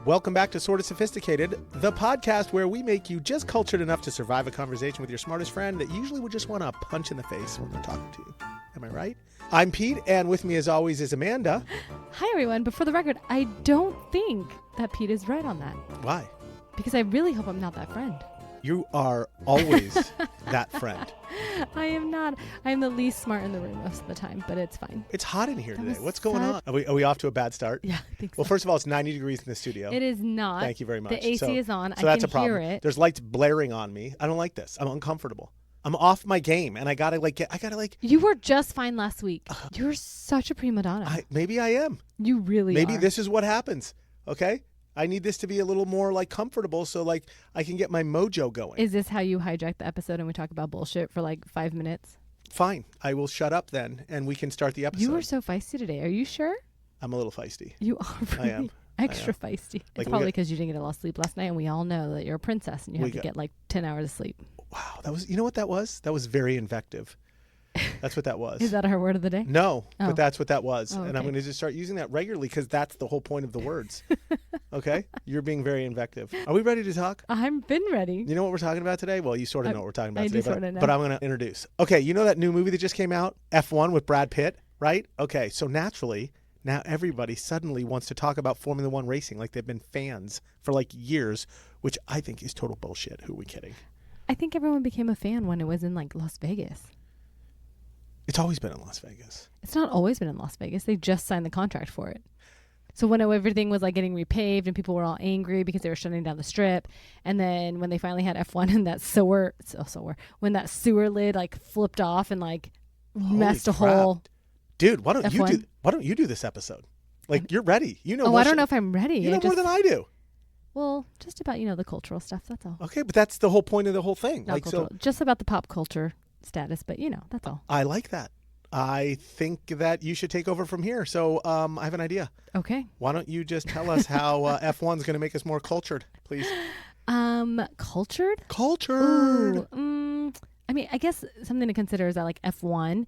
Welcome back to Sorta Sophisticated, the podcast where we make you just cultured enough to survive a conversation with your smartest friend that usually would just want a punch in the face when they're talking to you. Am I right? I'm Pete, and with me as always is Amanda. Hi, everyone. But for the record, I don't think that Pete is right on that. Why? Because I really hope I'm not that friend. You are always that friend. I am not. I am the least smart in the room most of the time, but it's fine. It's hot in here today. What's going on? Are we off to a bad start? Yeah, I think so. Well, first of all, it's 90 degrees in the studio. It is not. Thank you very much. The AC is on. So I that's can a problem. hear it. There's lights blaring on me. I don't like this. I'm uncomfortable. I'm off my game, and I gotta You were just fine last week. You're such a prima donna. Maybe I am. You really Maybe are. this is what happens. Okay. I need this to be a little more like comfortable so like I can get my mojo going. Is this how you hijack the episode and we talk about bullshit for like 5 minutes? Fine. I will shut up then and we can start the episode. You were so feisty today. Are you sure? I'm a little feisty. You are really I am. extra feisty. It's probably because you didn't get a lot of sleep last night, and we all know that you're a princess and you have to get like 10 hours of sleep. Wow. That was, you know what that was? That was very invective. That's what that was. Is that our word of the day? No, Oh. but that's what that was. Oh, And I'm okay. going to just start using that regularly because that's the whole point of the words. Okay? You're being very invective. Are we ready to talk? I've been ready. You know what we're talking about today? Well, you sort of know what we're talking about I today, do sorta know. but I'm going to introduce. Okay, you know that new movie that just came out, F1 with Brad Pitt, right? Okay, so naturally, now everybody suddenly wants to talk about Formula One racing like they've been fans for like years, which I think is total bullshit. Who are we kidding? I think everyone became a fan when it was in like Las Vegas. It's always been in Las Vegas. It's not always been in Las Vegas. They just signed the contract for it. So when everything was like getting repaved and people were all angry because they were shutting down the strip, and then when they finally had F1 and that when that sewer lid like flipped off and like messed a whole. Dude, why don't F1? you do this episode? Like you're ready. You know. Oh, I don't know if I'm ready. You know more than I do. Well, just about the cultural stuff. That's all. Okay, but that's the whole point of the whole thing. Not cultural, just about the pop culture status, but that's all. I like that. I think that you should take over from here. So I have an idea. Okay. Why don't you just tell us how F1 is going to make us more cultured, please? Cultured? Cultured. Ooh, I mean, I guess something to consider is that like F1,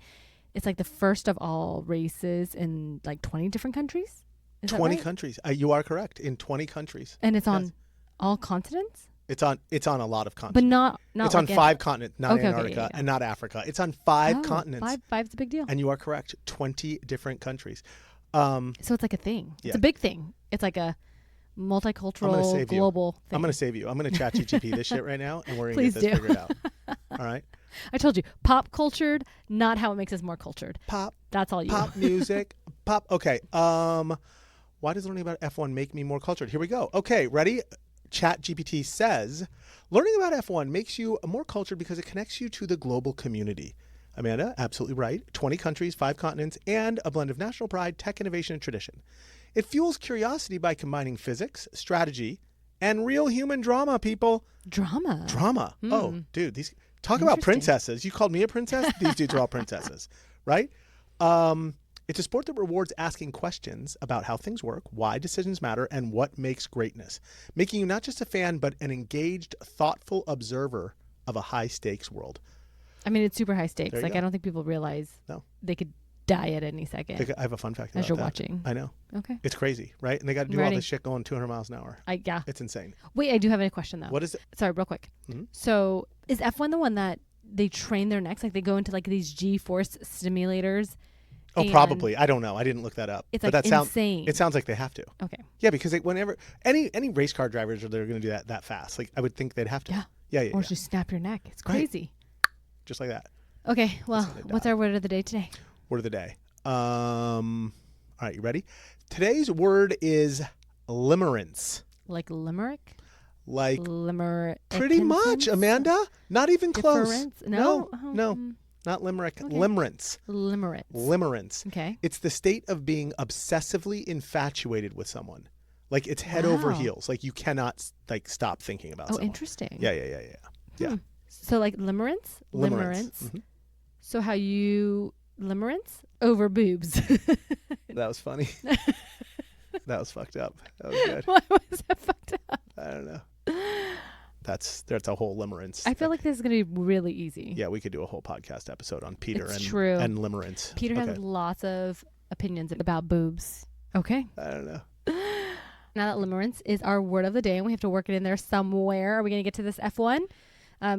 it's like the first of all races in like 20 different countries. Is 20 that right? countries. You are correct. In 20 countries. And it's on all continents? It's on a lot of continents. But not it's like on 5 continents, not Antarctica yeah. and not Africa. It's on 5 continents. Five's a big deal. And you are correct. 20 different countries. So it's like a thing. Yeah. It's a big thing. It's like a multicultural, global thing. I'm going to save you. I'm going to chat GPT this shit right now, and we're going to Please get this do. figured out. All right? I told you, pop cultured, not how it makes us more cultured. Pop. That's all you. Pop music. Pop. Okay. Why does learning about F1 make me more cultured? Here we go. Okay, ready? ChatGPT says, learning about F1 makes you more cultured because it connects you to the global community. Amanda, absolutely right. 20 countries, 5 continents, and a blend of national pride, tech innovation, and tradition. It fuels curiosity by combining physics, strategy, and real human drama, people. Drama. Oh, dude, talk about princesses. You called me a princess? These dudes are all princesses, right? It's a sport that rewards asking questions about how things work, why decisions matter, and what makes greatness, making you not just a fan, but an engaged, thoughtful observer of a high-stakes world. I mean, it's super high stakes. Like, go. I don't think people realize they could die at any second. I have a fun fact as about you're that. watching. I know. Okay. It's crazy, right? And they got to do all this shit going 200 miles an hour. Yeah. It's insane. Wait, I do have a question, though. What is it? Sorry, real quick. Mm-hmm. So is F1 the one that they train their necks? Like, they go into, like, these G-force stimulators? Oh, probably. I don't know. I didn't look that up. It's but like that insane. It sounds like they have to. Okay. Yeah, because whenever any race car drivers are going to do that fast. Like I would think they'd have to. Yeah. Or just snap your neck. It's crazy. Right. Just like that. Okay. Well, what's our word of the day today? Word of the day. All right, you ready? Today's word is limerence. Like limerick? Like limerick. Pretty much, Amanda. Not even close. No. Not limerick. Okay. Limerence. Limerence. Okay. It's the state of being obsessively infatuated with someone. Like it's head over heels. Like you cannot like stop thinking about someone. Oh, interesting. Yeah. So like limerence? Limerence. Mm-hmm. So how you limerence over boobs. That was funny. That was fucked up. That was good. Why was that fucked up? I don't know. That's a whole limerence. I feel like this is going to be really easy. Yeah, we could do a whole podcast episode on Peter and limerence. Peter has lots of opinions about boobs. Okay. I don't know. Now that limerence is our word of the day, and we have to work it in there somewhere. Are we going to get to this F1?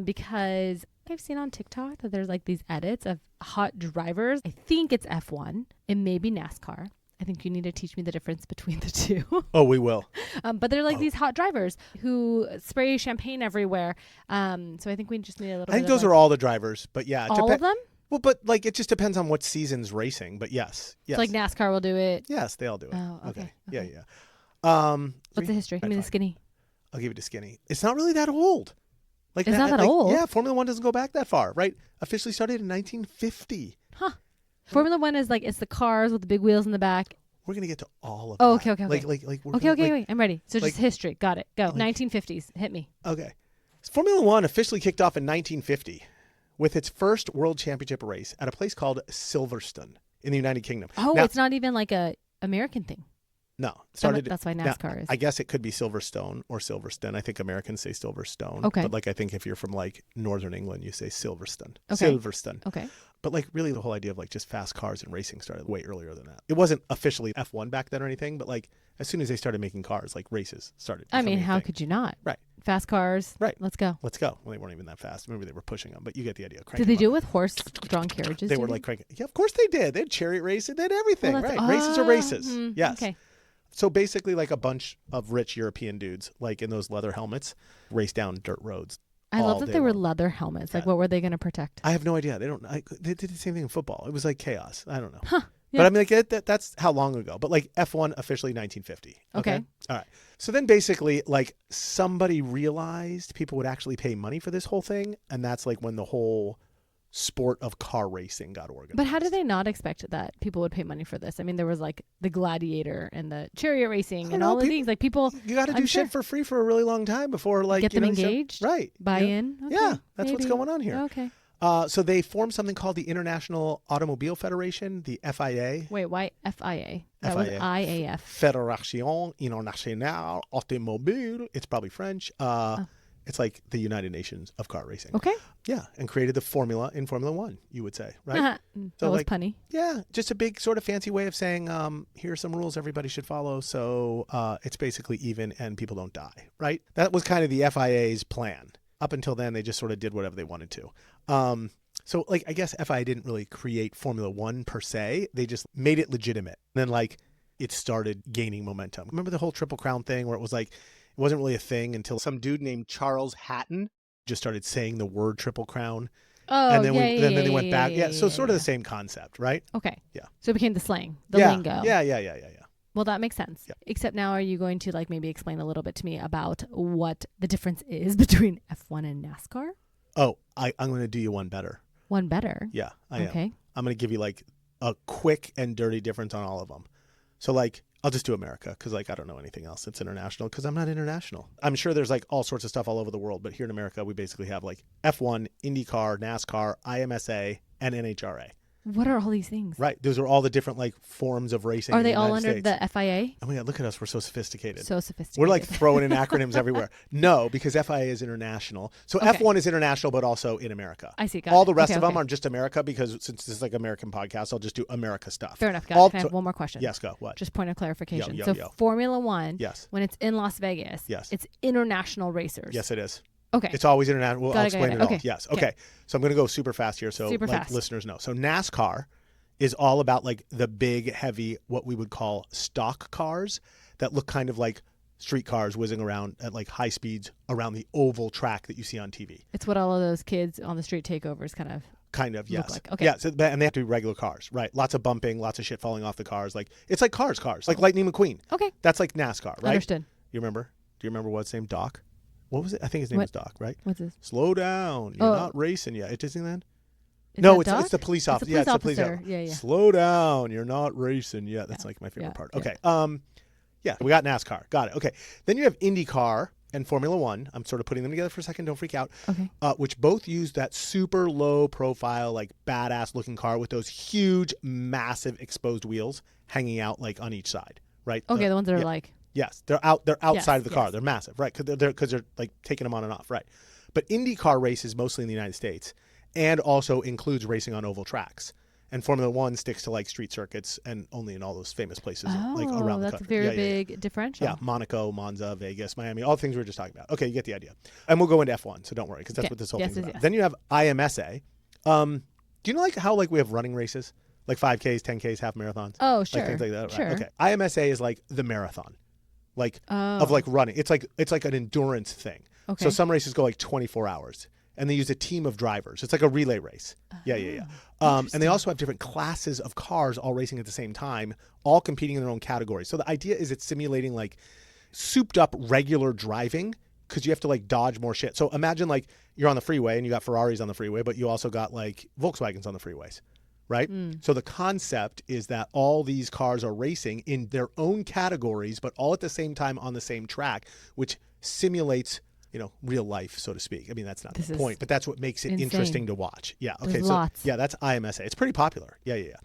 Because I've seen on TikTok that there's like these edits of hot drivers. I think it's F1. It may be NASCAR. I think you need to teach me the difference between the two. Oh, we will. But they're like these hot drivers who spray champagne everywhere. So I think we just need a little bit I think those are all the drivers, but yeah. All of them? Well, but like it just depends on what season's racing, but yes. So like NASCAR will do it. Yes, they all do it. Oh, okay. Yeah. What's the history? Give me the skinny. I'll give it to skinny. It's not really that old. Like it's not that old? Yeah, Formula One doesn't go back that far, right? Officially started in 1950. Huh. Formula One is like, it's the cars with the big wheels in the back. We're going to get to all of that. Okay. Okay, wait. I'm ready. So just history. Got it. Go. 1950s. Hit me. Okay. Formula One officially kicked off in 1950 with its first World Championship race at a place called Silverstone in the United Kingdom. Oh, now, it's not even like a American thing. No. That's why NASCAR is. I guess it could be Silverstone or Silverstone. I think Americans say Silverstone. Okay. But like I think if you're from like Northern England, you say Silverstone. Okay. Silverstone. Okay. But like really the whole idea of like just fast cars and racing started way earlier than that. It wasn't officially F1 back then or anything, but like as soon as they started making cars, like races started. I mean, how could you not? Right. Fast cars. Right. Let's go. Well, they weren't even that fast. Maybe they were pushing them, but you get the idea. Did they do it with horse-drawn carriages? They were like cranking. Yeah, of course they did. They had chariot races. They had everything. Well, right. Races are races. Yes. Okay. So basically like a bunch of rich European dudes, like in those leather helmets, race down dirt roads. I love that they were leather helmets. Like, what were they going to protect? I have no idea. They did the same thing in football. It was like chaos. I don't know. Huh. Yeah. But I mean, like that's how long ago. But like F1 officially 1950. Okay. All right. So then basically like somebody realized people would actually pay money for this whole thing. And that's like when the whole sport of car racing got organized. But how did they not expect that people would pay money for this? I mean, there was like the gladiator and the chariot racing and all of these. Like people, you got to do shit for free for a really long time before like get them engaged, right? Buy in. Okay, yeah, that's what's going on here. Okay. So they formed something called the International Automobile Federation, the FIA. Wait, why FIA? That was IAF. Fédération Internationale Automobile. It's probably French. It's like the United Nations of car racing. Okay. Yeah, and created the formula in Formula One, you would say, right? So that was punny. Yeah, just a big sort of fancy way of saying, here are some rules everybody should follow, so it's basically even and people don't die, right? That was kind of the FIA's plan. Up until then, they just sort of did whatever they wanted to. So, like, I guess FIA didn't really create Formula One per se. They just made it legitimate. And then, like, it started gaining momentum. Remember the whole Triple Crown thing where it was like, it wasn't really a thing until some dude named Charles Hatton just started saying the word Triple Crown. Oh, and then they went back. Yeah, so sort of the same concept, right? Okay. Yeah. So it became the slang, the lingo. Yeah. Well, that makes sense. Yeah. Except now, are you going to like maybe explain a little bit to me about what the difference is between F1 and NASCAR? Oh, I'm going to do you one better. One better? Yeah, I am. Okay. I'm going to give you like a quick and dirty difference on all of them. So like, I'll just do America because like I don't know anything else that's international because I'm not international. I'm sure there's like all sorts of stuff all over the world, but here in America we basically have like F1, IndyCar, NASCAR, IMSA, and NHRA. What are all these things? Right. Those are all the different like forms of racing. Are they all under the FIA? Oh my God, look at us. We're so sophisticated. So sophisticated. We're like throwing in acronyms everywhere. No, because FIA is international. So F1 is international, but also in America. I see. All the rest of them are just America because since this is like American podcast, I'll just do America stuff. Fair enough. Can I have one more question? Yes, go. What? Just point of clarification. Yo. Formula One, yes, when it's in Las Vegas, yes, it's international racers. Yes, it is. Okay. It's always international. I'll explain it all. Okay. Yes. Okay. So I'm going to go super fast here so listeners know. So NASCAR is all about like the big, heavy, what we would call stock cars that look kind of like street cars whizzing around at like high speeds around the oval track that you see on TV. It's what all of those kids on the street takeovers kind of yes. look like. Okay. Yeah, so, and they have to be regular cars, right? Lots of bumping, lots of shit falling off the cars. Like it's like cars, like Lightning McQueen. Okay. That's like NASCAR, right? Understood. You remember? Do you remember what's name? Doc? What was it? I think his name was Doc, right? What's this? Slow down. You're not racing yet. At Disneyland? It's the police officer. It's the police officer. Yeah. Slow down. You're not racing yet. That's like my favorite part. Okay. Yeah, we got NASCAR. Got it. Okay. Then you have IndyCar and Formula One. I'm sort of putting them together for a second. Don't freak out. Okay. Which both use that super low profile, like badass looking car with those huge, massive exposed wheels hanging out like on each side, right? Okay, the ones that are like. Yes, they're outside of the car. They're massive, right? Because they're like taking them on and off, right? But IndyCar races mostly in the United States and also includes racing on oval tracks. And Formula One sticks to like street circuits and only in all those famous places like around the country. That's a very big differential. Yeah, Monaco, Monza, Vegas, Miami, all the things we were just talking about. Okay, you get the idea. And we'll go into F1, so don't worry, because that's what this whole thing's about. Yes. Then you have IMSA. Do you know like how like we have running races? Like 5Ks, 10Ks, half marathons? Oh, sure. Like things like that. Sure. Right. Okay. IMSA is like the marathon. Like of like running. It's like an endurance thing. Okay. So some races go like 24 hours. And they use a team of drivers. It's like a relay race. Yeah. And they also have different classes of cars all racing at the same time, all competing in their own categories. So the idea is it's simulating like souped up regular driving because you have to like dodge more shit. So imagine like you're on the freeway and you got Ferraris on the freeway, but you also got like Volkswagens on the freeways, right? So the concept is that all these cars are racing in their own categories, but all at the same time on the same track, which simulates real life, so to speak. I mean, that's not the point, but that's what makes it interesting to watch. Yeah. Okay. There's so lots. yeah, that's IMSA. It's pretty popular. Yeah.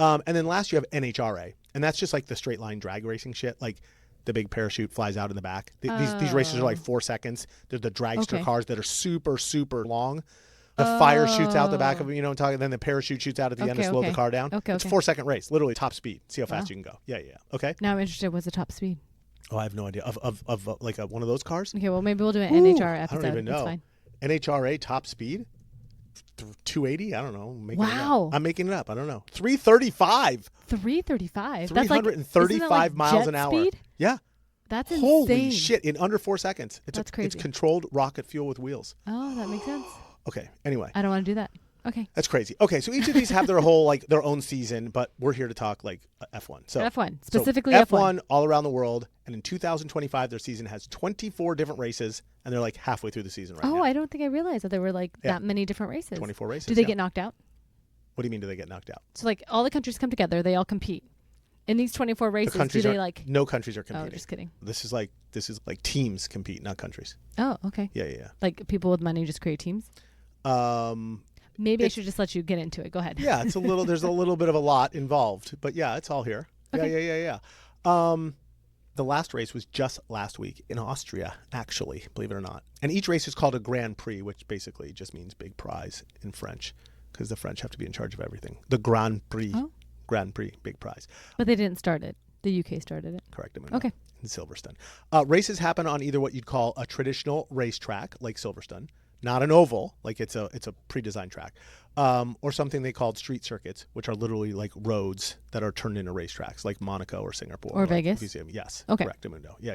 And then last you have NHRA, and that's just like the straight line drag racing shit. Like the big parachute flies out in the back. These races are like 4 seconds. They're the dragster cars that are super, super long. The fire shoots out the back of them, I'm talking. Then the parachute shoots out at the end to slow the car down. It's a 4-second race, literally top speed. See how fast you can go. Yeah. Okay. Now I'm interested. What's the top speed? Oh, I have no idea. Of like one of those cars? Okay, well, maybe we'll do an NHR episode. I don't even know. It's fine. NHRA top speed? 280? I don't know. Wow. I'm making it up. I don't know. 335. 335? 335 miles an hour. Speed? Yeah. That's insane. Holy shit. In under 4 seconds. That's crazy. It's controlled rocket fuel with wheels. Oh, that makes sense. Okay. Anyway. I don't want to do that. Okay. That's crazy. Okay, so each of these have their whole like their own season, but we're here to talk like F1. So F1, specifically F1 all around the world, and in 2025 their season has 24 different races, and they're like halfway through the season right now. Oh, I don't think I realized that there were like that many different races. 24 races. Do they get knocked out? What do you mean? Do they get knocked out? So like all the countries come together, they all compete. In these 24 races, do they like? No countries are competing. Oh, just kidding. This is like teams compete, not countries. Oh, okay. Yeah. Like people with money just create teams. Maybe I should just let you get into it. Go ahead. Yeah, there's a little bit of a lot involved, but yeah, it's all here. Okay. Yeah. The last race was just last week in Austria, actually, believe it or not. And each race is called a Grand Prix, which basically just means big prize in French, because the French have to be in charge of everything. The Grand Prix. Oh. Grand Prix, big prize. But they didn't start it. The UK started it. Correct. Okay. In Silverstone. Races happen on either what you'd call a traditional racetrack, like Silverstone, not an oval, like it's a pre-designed track, or something they called street circuits, which are literally like roads that are turned into racetracks, like Monaco or Singapore. Or Vegas. Museum. Yes. Okay. Correct. Mundo. Yeah.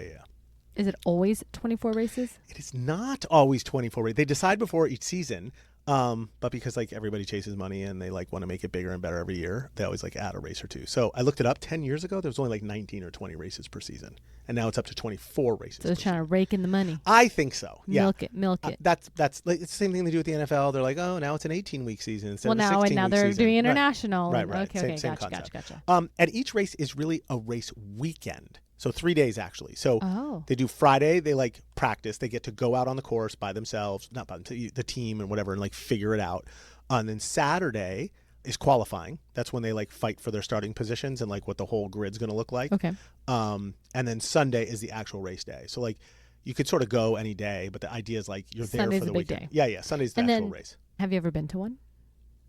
Is it always 24 races? It is not always 24 races. They decide before each season, but because like everybody chases money and they like want to make it bigger and better every year, they always like add a race or two. So I looked it up. 10 years ago, there was only like 19 or 20 races per season, and now it's up to 24 races. So they're trying to rake in the money. I think so. Yeah. Milk it. That's like it's the same thing they do with the NFL. They're like, oh, now it's an 18-week season instead of a 16-week season. Now they're doing international. Right. Okay. Same Gotcha. concept. And each race is really a race weekend. So 3 days actually. So they do Friday, they like practice. They get to go out on the course by themselves, not by themselves, the team and whatever, and like figure it out. And then Saturday is qualifying. That's when they like fight for their starting positions and like what the whole grid's going to look like. Okay. And then Sunday is the actual race day. So like you could sort of go any day, but the idea is like you're there for the weekend. Yeah. Sunday's the actual race. Have you ever been to one?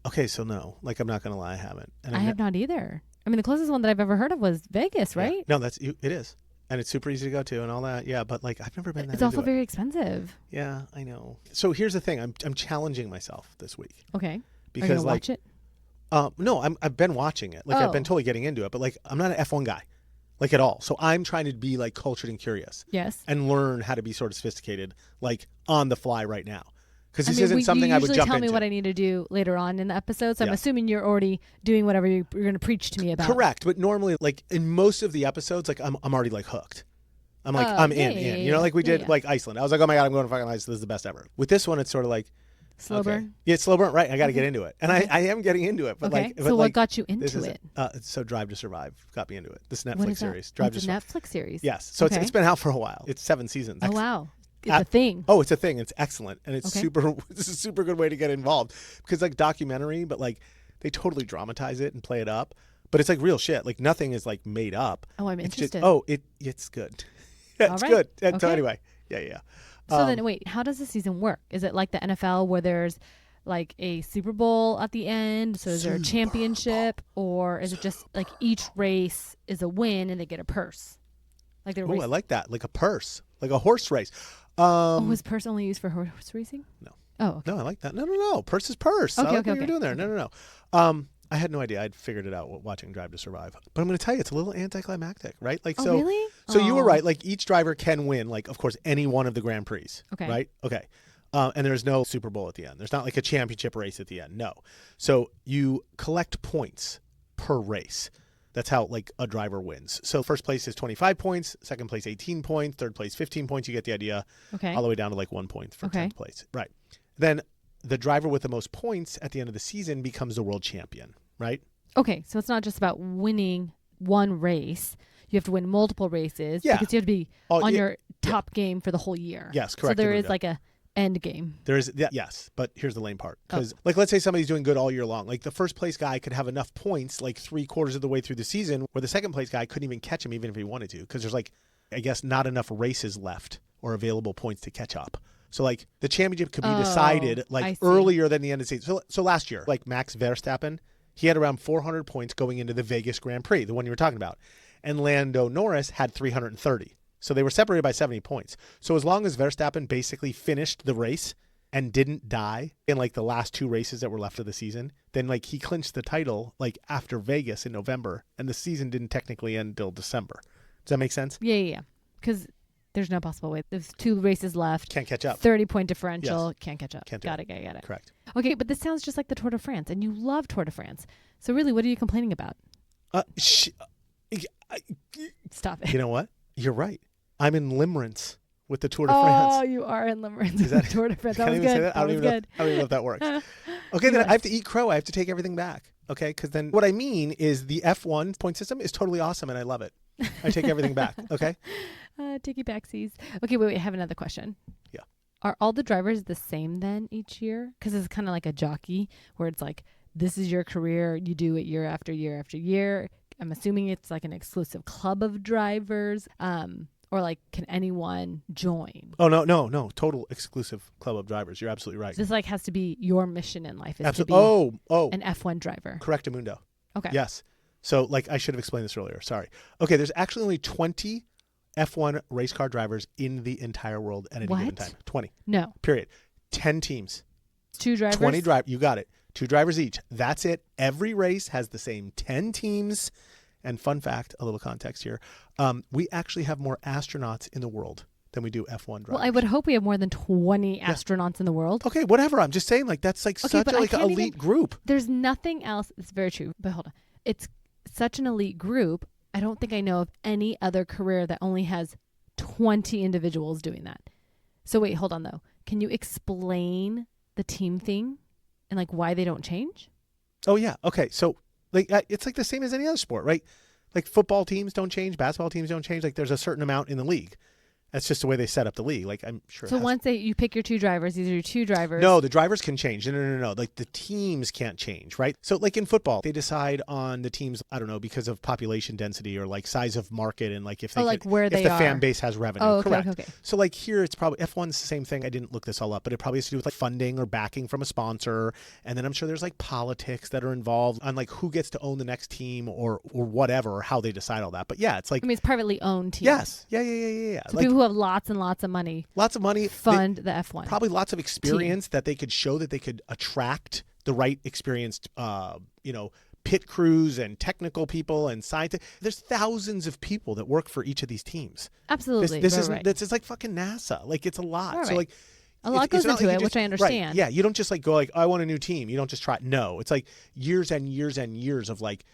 Okay, so no. Like I'm not going to lie, I haven't. And I have not either. I mean, the closest one that I've ever heard of was Vegas, right? Yeah. No, it is. And it's super easy to go to and all that. Yeah, but like I've never been there. It's also very expensive. Yeah, I know. So here's the thing. I'm challenging myself this week. Okay. Because are you gonna watch it? No, I've been watching it. Like I've been totally getting into it, but like I'm not an F1 guy. Like at all. So I'm trying to be like cultured and curious. Yes. And learn how to be sort of sophisticated like on the fly right now. Because this isn't something I would jump into. You usually tell me what I need to do later on in the episode, so I'm assuming you're already doing whatever you're going to preach to me about. Correct, but normally, like in most of the episodes, like I'm already like hooked. I'm like I'm in. You know, like we did like Iceland. I was like, oh my god, I'm going to fucking Iceland. This is the best ever. With this one, it's sort of like slow burn. Yeah, it's slow burn. Right, I got to get into it, and I am getting into it. But like, so what got you into it? So Drive to Survive got me into it. This Netflix what is series, that? Drive to Survive. Netflix series. Yes, so it's been out for a while. It's 7 seasons. Oh wow. It's a thing. Oh, it's a thing. It's excellent. And it's super, this is a super good way to get involved because like documentary, but like they totally dramatize it and play it up, but it's like real shit. Like nothing is like made up. Oh, I'm interested. It's good. It's good. So anyway, yeah. So then wait, how does the season work? Is it like the NFL where there's like a Super Bowl at the end? So is there a championship, or is it just like each race is a win and they get a purse? Like I like that. Like a purse, like a horse race. Was purse only used for horse racing? No. Oh, okay. No, I like that. No. Purse is purse. Okay, I like okay, what you're okay. doing there. No. I had no idea. I'd figured it out watching Drive to Survive. But I'm going to tell you, it's a little anticlimactic, right? Like, Oh, really? So you were right. Like, each driver can win, like, of course, any one of the Grand Prix. Okay. Right? Okay. And there's no Super Bowl at the end. There's not like a championship race at the end. No. So you collect points per race. That's how like a driver wins. So first place is 25 points, second place 18 points, third place 15 points. You get the idea. Okay. All the way down to like 1 point for 10th place. Right. Then the driver with the most points at the end of the season becomes the world champion. Right. Okay. So it's not just about winning one race. You have to win multiple races because you have to be on your top game for the whole year. Yes, correct. So there is like a end game. There is, yes, but here's the lame part. Because, like, let's say somebody's doing good all year long. Like, the first place guy could have enough points, like 3/4 of the way through the season, where the second place guy couldn't even catch him, even if he wanted to, because there's, like, I guess, not enough races left or available points to catch up. So, like, the championship could be decided, like, earlier than the end of the season. So last year, like, Max Verstappen, he had around 400 points going into the Vegas Grand Prix, the one you were talking about. And Lando Norris had 330. So they were separated by 70 points. So as long as Verstappen basically finished the race and didn't die in like the last 2 races that were left of the season, then like he clinched the title like after Vegas in November, and the season didn't technically end till December. Does that make sense? Yeah. Because there's no possible way. There's 2 races left. Can't catch up. 30-point differential. Yes. Can't catch up. Can't Got it. Correct. Okay, but this sounds just like the Tour de France, and you love Tour de France. So really, what are you complaining about? Stop it. You know what? You're right. I'm in limerence with the Tour de France. Oh, you are in limerence with the Tour de France. That was good. Say that? I don't even know if that works. Okay, then I have to eat crow. I have to take everything back. Okay, because then what I mean is the F1 point system is totally awesome, and I love it. I take everything back. Okay. Take backsies. Okay, wait. I have another question. Yeah. Are all the drivers the same then each year? Because it's kind of like a jockey where it's like, this is your career. You do it year after year after year. I'm assuming it's like an exclusive club of drivers. Or like, can anyone join? Oh, no. Total exclusive club of drivers. You're absolutely right. This like has to be your mission in life. Is absolutely. To be an F1 driver. Correctamundo. Okay. Yes. So like I should have explained this earlier. Sorry. Okay. There's actually only 20 F1 race car drivers in the entire world at any given time. 20. No. Period. 10 teams. 2 drivers. 20 drivers. You got it. 2 drivers each. That's it. Every race has the same 10 teams. And fun fact, a little context here, we actually have more astronauts in the world than we do F1 drivers. Well, I would hope we have more than 20 astronauts in the world. Okay, whatever. I'm just saying, like, that's like such a, like, elite group. There's nothing else. It's very true. But hold on. It's such an elite group. I don't think I know of any other career that only has 20 individuals doing that. So wait, hold on, though. Can you explain the team thing and, like, why they don't change? Oh, yeah. Okay, so... like it's like the same as any other sport, right? Like football teams don't change, basketball teams don't change. Like there's a certain amount in the league. That's just the way they set up the league. Like I'm sure. So once you pick your 2 drivers, these are your 2 drivers. No, the drivers can change. No. Like the teams can't change, right? So like in football, they decide on the teams. I don't know, because of population density or like size of market and like if they where they if the are. fan base has revenue. Oh, okay, correct. Okay. So like here, it's probably F1's the same thing. I didn't look this all up, but it probably has to do with like funding or backing from a sponsor, and then I'm sure there's like politics that are involved on like who gets to own the next team or whatever, or how they decide all that. But yeah, it's like it's privately owned teams. Yes. Yeah. So like, people who have lots and lots of money. Fund the F1. Probably lots of experience that they could show that they could attract the right experienced, pit crews and technical people and scientists. There's thousands of people that work for each of these teams. Absolutely. This isn't. This is like fucking NASA. Like it's a lot. Right. So like. A lot goes into it, which I understand. Right. Yeah, you don't just like go like, I want a new team. You don't just try. No, it's like years and years and years of like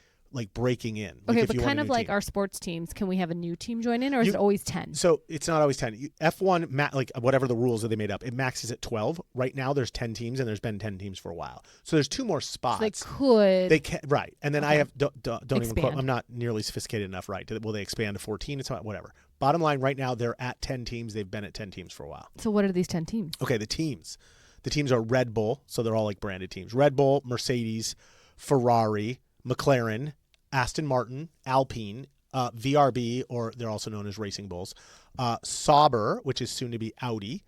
breaking in. Okay, but kind of like our sports teams, can we have a new team join in, or is it always 10? So it's not always 10. F1, like whatever the rules that they made up, it maxes at 12. Right now there's 10 teams, and there's been 10 teams for a while. So there's 2 more spots. So they can, right. And then I have, don't even quote, I'm not nearly sophisticated enough, right? Will they expand to 14? It's not, whatever. Bottom line, right now they're at 10 teams. They've been at 10 teams for a while. So what are these 10 teams? Okay, the teams. The teams are Red Bull, so they're all like branded teams. Red Bull, Mercedes, Ferrari, McLaren, Aston Martin, Alpine, VRB, or they're also known as Racing Bulls, Sauber, which is soon to be Audi,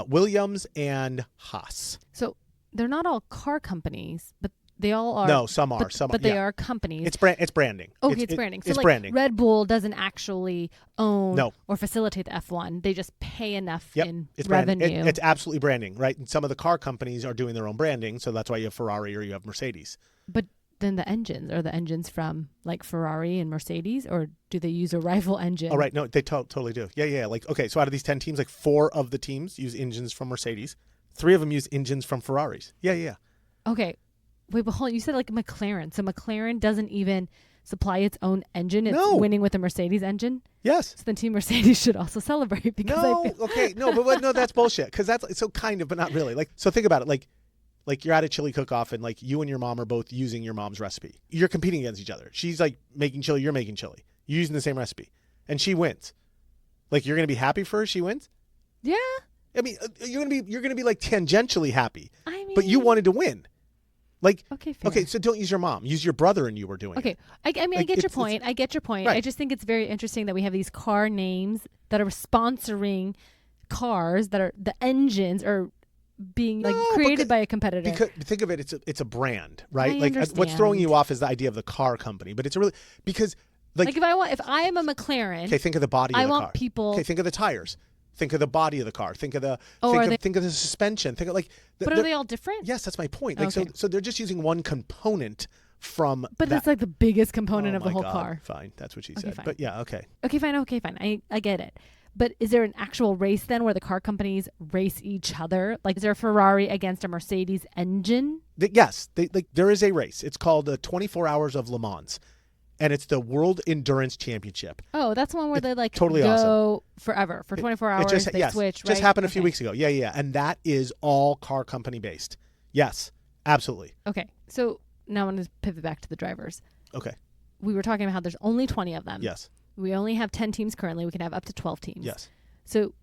Williams, and Haas. So they're not all car companies, but they all are. No, some are. But they are companies. It's branding. Okay, it's branding. So it's like branding. Red Bull doesn't actually own No. or facilitate the F1. They just pay enough in It's revenue. branding. It's absolutely branding, right? And some of the car companies are doing their own branding, so that's why you have Ferrari or you have Mercedes. But then the engines, are the engines from like Ferrari and Mercedes, or do they use a rival engine? Oh, right. No, they totally do. Yeah. Like, okay, so out of these 10 teams, like 4 of the teams use engines from Mercedes. 3 of them use engines from Ferraris. Yeah. Okay. Wait, but hold on. You said like McLaren. So McLaren doesn't even supply its own engine. It's winning with a Mercedes engine? Yes. So then Team Mercedes should also celebrate because no, that's bullshit. Because that's so kind of, but not really. Like, so think about it. Like you're at a chili cook-off and like you and your mom are both using your mom's recipe. You're competing against each other. She's like making chili, you're making chili. You're using the same recipe. And she wins. Like you're going to be happy for her she wins? Yeah. I mean, you're going to be like tangentially happy. I mean, but you wanted to win. Like, okay, so don't use your mom. Use your brother and you were doing it. I mean, like, I get your point. I get your point. Right. I just think it's very interesting that we have these car names that are sponsoring cars that are the engines are being like created by a competitor. Because think of it, it's a brand, right? I like understand. what's throwing you off is the idea of the car company, but it's a really because like if I am a McLaren, okay, think of the body of the car. I want people. Okay, think of the tires. Think of the body of the car. Think of the think of the suspension. Think of like. But are they all different? Yes, that's my point. Like okay. so they're just using one component from. But that's like the biggest component of the whole God. car. Fine, that's what she Okay, said. fine. But yeah, okay. Okay, fine. I get it. But is there an actual race then where the car companies race each other? Like, is there a Ferrari against a Mercedes engine? Yes, there is a race. It's called the 24 Hours of Le Mans. And it's the World Endurance Championship. Oh, that's one where they like totally go awesome. forever for 24 hours. They switch. Just happened a few weeks ago. Yeah. And that is all car company based. Yes, absolutely. Okay. So now I want to pivot back to the drivers. Okay. We were talking about how there's only 20 of them. Yes. We only have 10 teams currently. We can have up to 12 teams. Yes. So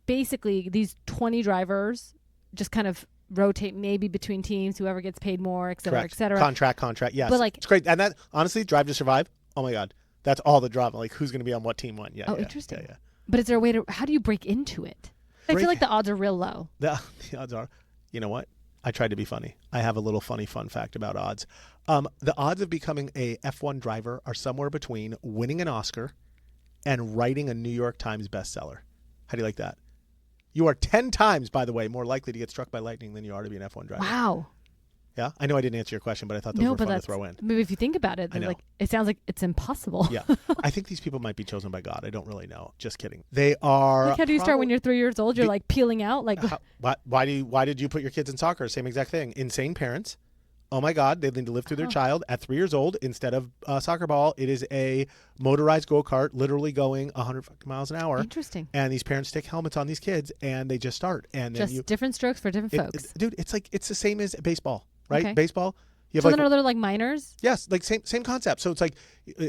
basically these 20 drivers just kind of rotate maybe between teams, whoever gets paid more, et cetera, Correct. et cetera. Contract. Yes. But like, it's great. And that, honestly, Drive to Survive, oh my God, that's all the drama. Like who's going to be on what team when. Yeah. Oh, interesting. Yeah. But is there a way to, how do you break into it? I feel like the odds are real low. The odds are, you know what? I tried to be funny. I have a little funny fun fact about odds. The odds of becoming a F1 driver are somewhere between winning an Oscar and writing a New York Times bestseller. How do you like that? You are 10 times, by the way, more likely to get struck by lightning than you are to be an F1 driver. Wow. Yeah, I know I didn't answer your question, but I thought those were fun to throw in. Maybe if you think about it, like it sounds like it's impossible. Yeah, I think these people might be chosen by God. I don't really know. Just kidding. They are. Like how do you start when you're 3 years old? You're like peeling out. Like why did you put your kids in soccer? Same exact thing. Insane parents. Oh my God, they need to live through their child at 3 years old. Instead of a soccer ball, it is a motorized go-kart, literally going 100 miles an hour. Interesting. And these parents stick helmets on these kids, and they just start. And then just different strokes for different folks. Dude, it's the same as baseball, right? Okay. Baseball. You have so then are there like minors? Yes, like same concept. So it's like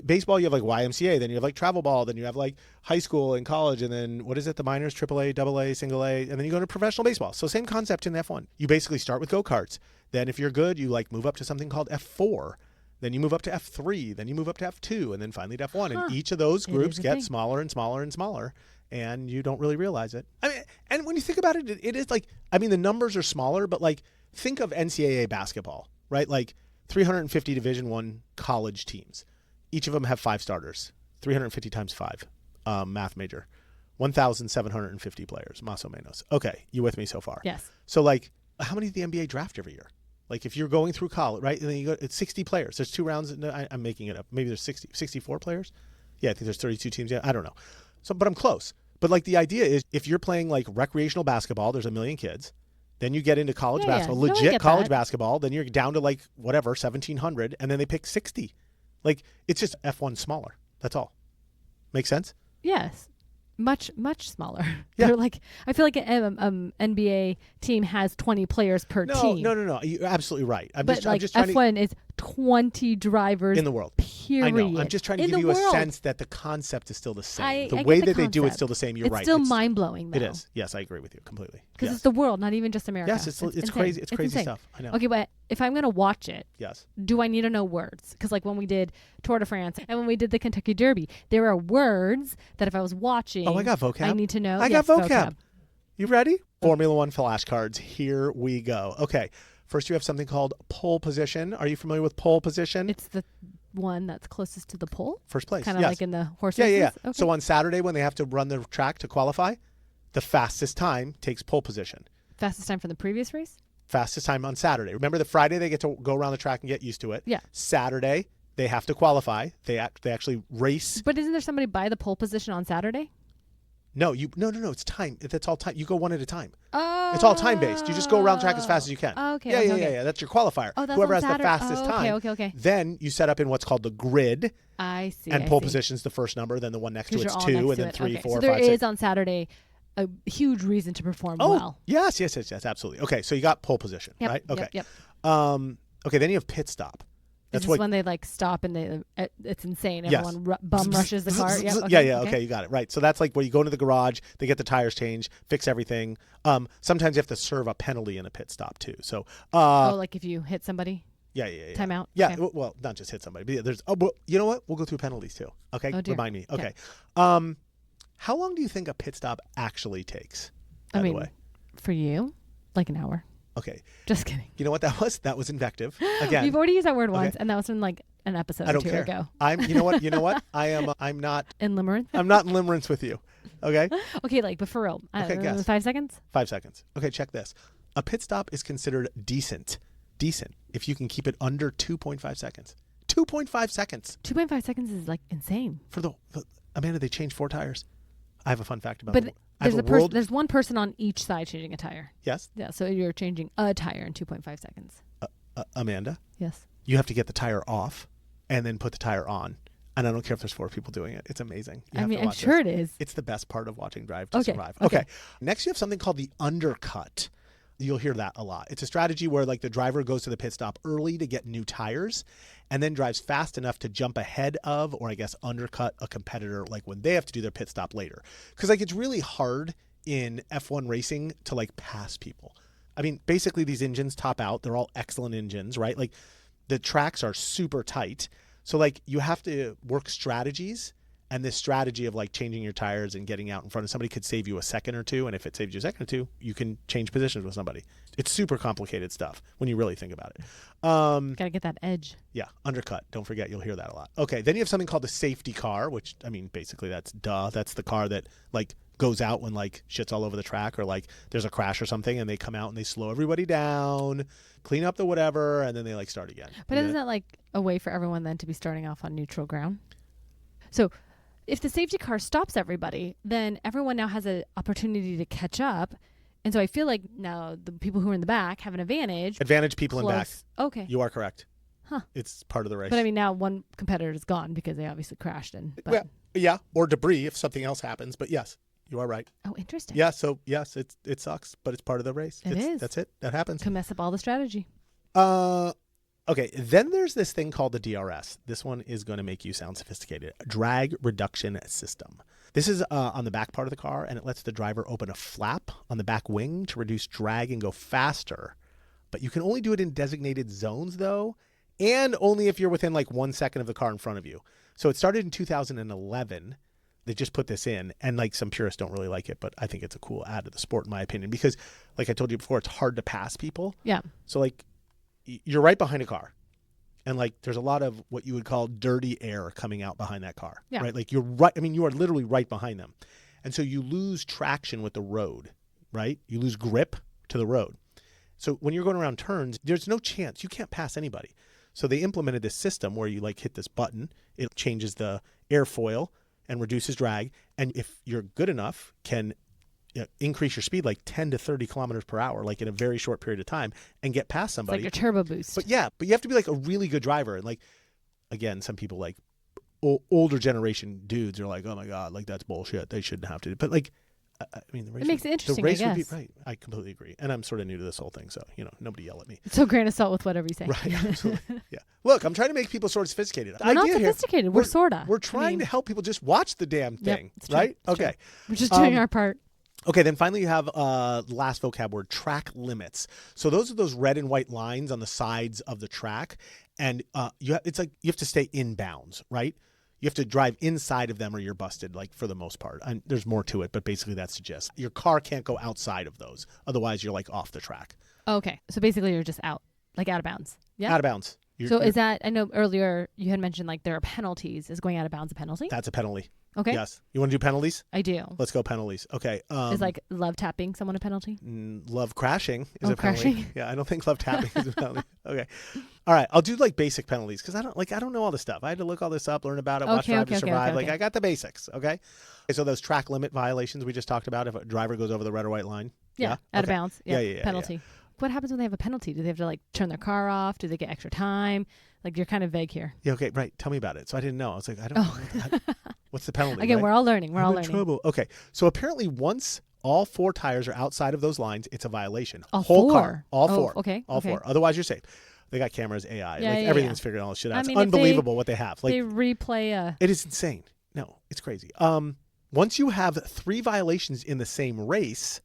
baseball, you have like YMCA, then you have like travel ball, then you have like high school and college, and then what is it? The minors, AAA, AA, single A, and then you go to professional baseball. So same concept in F1. You basically start with go-karts. Then if you're good, you like move up to something called F4. Then you move up to F3. Then you move up to F2, and then finally to F1. And each of those groups get smaller and smaller and smaller, and you don't really realize it. I mean, and when you think about it, it is like, I mean, the numbers are smaller, but like think of NCAA basketball, right? Like 350 Division I college teams. Each of them have 5 starters. 350 times 5. Math major. 1,750 players, más o menos. Okay, you with me so far? Yes. So like, how many did the NBA draft every year? Like if you're going through college, right? And then you go, it's 60 players. There's 2 rounds. I'm making it up. Maybe there's 64 players. Yeah, I think there's 32 teams. Yeah, I don't know. So, but I'm close. But like the idea is if you're playing like recreational basketball, there's 1 million kids. Then you get into college basketball, legit college basketball. Then you're down to like whatever, 1,700. And then they pick 60. Like it's just F1 smaller. That's all. Make sense? Yes. Much smaller. Yeah. They're like, I feel like an NBA team has 20 players per team. No. You're absolutely right. I'm just trying F1 is 20 drivers in the world. Period. I know. I'm just trying to give you a sense that the concept is still the same. The way that they do it's still the same. You're right. It's still mind-blowing, though. It is. Yes, I agree with you completely. Because it's the world, not even just America. Yes, it's crazy. It's crazy stuff. I know. Okay, but if I'm going to watch it, yes, do I need to know words? Because like when we did Tour de France and when we did the Kentucky Derby, there are words that if I was watching, I got vocab. I need to know. I got vocab. You ready? Formula One flashcards. Here we go. Okay. First, you have something called pole position. Are you familiar with pole position? It's the one that's closest to the pole? First place. Kind of yes. like in the horse Yeah. races? Okay. So on Saturday, when they have to run the track to qualify, the fastest time takes pole position. Fastest time from the previous race? Fastest time on Saturday. Remember, the Friday they get to go around the track and get used to it. Yeah. Saturday they have to qualify. They actually race. But isn't there somebody by the pole position on Saturday? No. It's time. That's all time. You go one at a time. Oh. It's all time based. You just go around the track as fast as you can. Okay. Yeah. That's your qualifier. Oh, that's Whoever on has Saturday. the fastest time. Okay. Then you set up in what's called the grid. I see. And pole position's the first number. Then the one next to it's 2, and then 3, 4, 5, 6. So there is on Saturday a huge reason to perform well. Yes, absolutely. Okay, so you got pole position, right? Okay. Yep. Okay, then you have pit stop. That's when they like stop and it's insane. Everyone bum rushes the car. Yep, Okay, you got it. Right. So that's like where you go into the garage, they get the tires changed, fix everything. Sometimes you have to serve a penalty in a pit stop too. So like if you hit somebody? Yeah. Timeout? Yeah, Okay. well, not just hit somebody. But yeah, there's you know what? We'll go through penalties too. Okay? Oh, dear. Remind me. Okay. Okay. How long do you think a pit stop actually takes? By I mean, the way? for you, like an hour. Okay. Just kidding. You know what that was? That was invective. Again. You've already used that word once, and that was in like an episode I don't or two care. ago. You know what? I'm not In limerence? I'm not in limerence with you. Okay? Okay, but for real. Okay, guess. 5 seconds? 5 seconds. Okay, check this. A pit stop is considered decent if you can keep it under 2.5 seconds. 2.5 seconds. 2.5 seconds is like insane. Amanda, they changed 4 tires. I have a fun fact about But it. there's one person on each side changing a tire. Yes? Yeah, so you're changing a tire in 2.5 seconds. Amanda? Yes. You have to get the tire off and then put the tire on. And I don't care if there's 4 people doing it. It's amazing. I'm sure it is. It's the best part of watching Drive to Survive. Okay. Next, you have something called the undercut. You'll hear that a lot. It's a strategy where the driver goes to the pit stop early to get new tires and then drives fast enough to jump ahead of, or I guess undercut a competitor when they have to do their pit stop later. Because it's really hard in F1 racing to pass people. I mean, basically these engines top out. They're all excellent engines, right? The tracks are super tight. So you have to work strategies. And this strategy of changing your tires and getting out in front of somebody could save you a second or two. And if it saves you a second or two, you can change positions with somebody. It's super complicated stuff when you really think about it. Got to get that edge. Yeah, undercut. Don't forget, you'll hear that a lot. Okay, then you have something called the safety car, which, basically that's duh. That's the car that goes out when shit's all over the track or there's a crash or something and they come out and they slow everybody down, clean up the whatever, and then they start again. But isn't that a way for everyone then to be starting off on neutral ground? So if the safety car stops everybody, then everyone now has an opportunity to catch up. And so I feel like now the people who are in the back have an advantage. Advantage people in back. Okay. You are correct. Huh. It's part of the race. But now one competitor is gone because they obviously crashed. Well, yeah, or debris if something else happens. But yes, you are right. Oh, interesting. Yeah, so yes, it sucks, but it's part of the race. It is. That's it. That happens. Can mess up all the strategy. Okay, then there's this thing called the DRS. This one is going to make you sound sophisticated. Drag reduction system. This is on the back part of the car, and it lets the driver open a flap on the back wing to reduce drag and go faster. But you can only do it in designated zones, though, and only if you're within 1 second of the car in front of you. So it started in 2011. They just put this in, and some purists don't really like it, but I think it's a cool add to the sport, in my opinion, because I told you before, it's hard to pass people. Yeah. So you're right behind a car and there's a lot of what you would call dirty air coming out behind that car, right? You're right. You are literally right behind them. And so you lose traction with the road, right? You lose grip to the road. So when you're going around turns, there's no chance you can't pass anybody. So they implemented this system where you hit this button, it changes the airfoil and reduces drag. And if you're good enough, can increase your speed 10 to 30 kilometers per hour, in a very short period of time and get past somebody. It's like a turbo boost. But you have to be a really good driver. And again, some people older generation dudes are oh my God, that's bullshit. They shouldn't have to. But the race it makes it interesting, the race I would guess. be right. I completely agree. And I'm sort of new to this whole thing. So, nobody yell at me. So grain of salt with whatever you say. Right. Absolutely. Yeah. Look, I'm trying to make people sort of sophisticated. We're not sophisticated. We're sorta. We're trying to help people just watch the damn thing. It's true. Right? It's Okay. true. We're just doing our part. Okay, then finally you have last vocab word, track limits. So those are those red and white lines on the sides of the track, and you have to stay in bounds, right? You have to drive inside of them or you're busted, for the most part. And there's more to it, but basically that's the gist. Your car can't go outside of those, otherwise you're off the track. Okay. So basically you're just out of bounds. Yeah. Out of bounds. So is that, I know earlier you had mentioned like there are penalties. Is going out of bounds a penalty? That's a penalty. Okay. Yes. You want to do penalties? I do. Let's go penalties. Okay. Is like love tapping someone a penalty? Love crashing is a penalty. Crashing? Yeah, I don't think love tapping is a penalty. Okay. All right. I'll do like basic penalties because I don't know all this stuff. I had to look all this up, learn about it, watch Drive to Survive. Like I got the basics. Okay. So those track limit violations we just talked about, if a driver goes over the red or white line. Yeah. Out of bounds. Yeah. Penalty. Yeah. What happens when they have a penalty? Do they have to like turn their car off? Do they get extra time? Like you're kind of vague here. Yeah. Okay. Right. Tell me about it. So I didn't know. I was like, I don't know. What's the penalty? Again, right? we're all learning. We're all I'm in learning. trouble. Okay. So apparently once all 4 tires are outside of those lines, it's a violation. All Whole 4? car. All 4. Okay. All 4. Otherwise you're safe. They got cameras, AI. Yeah, everything's figuring all this shit out. It's mean, unbelievable what they have. Like they replay it is insane. No, it's crazy. Once you have 3 violations in the same race,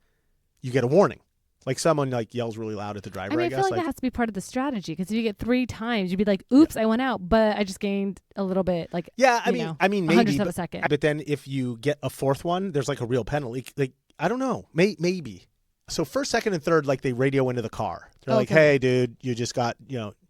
you get a warning. Like someone like yells really loud at the driver, I guess. I feel like that has to be part of the strategy because if you get 3 times, you'd be like, "Oops, I went out, but I just gained a little bit." Like, I mean, maybe. hundredths of a second. But then if you get a 4th one, there's like a real penalty. Like I don't know, maybe. So 1st, 2nd, and 3rd, like they radio into the car. They're like, "Hey, dude, you just got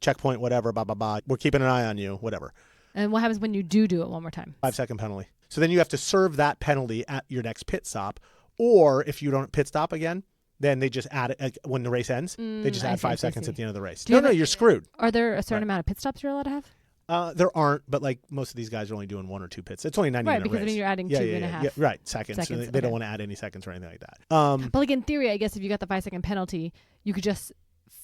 checkpoint, whatever, blah blah blah. We're keeping an eye on you, whatever." And what happens when you do it one more time? 5-second penalty. So then you have to serve that penalty at your next pit stop, or if you don't pit stop again. Then they just add it when the race ends. They just add 5 seconds at the end of the race. You're screwed. Are there a certain amount of pit stops you're allowed to have? There aren't, but like most of these guys are only doing 1 or 2 pits. It's only 90 minute race. Right, because I mean you're adding 2.5. Yeah, right, seconds. So they don't want to add any seconds or anything like that. But like in theory, I guess if you got the 5-second penalty, you could just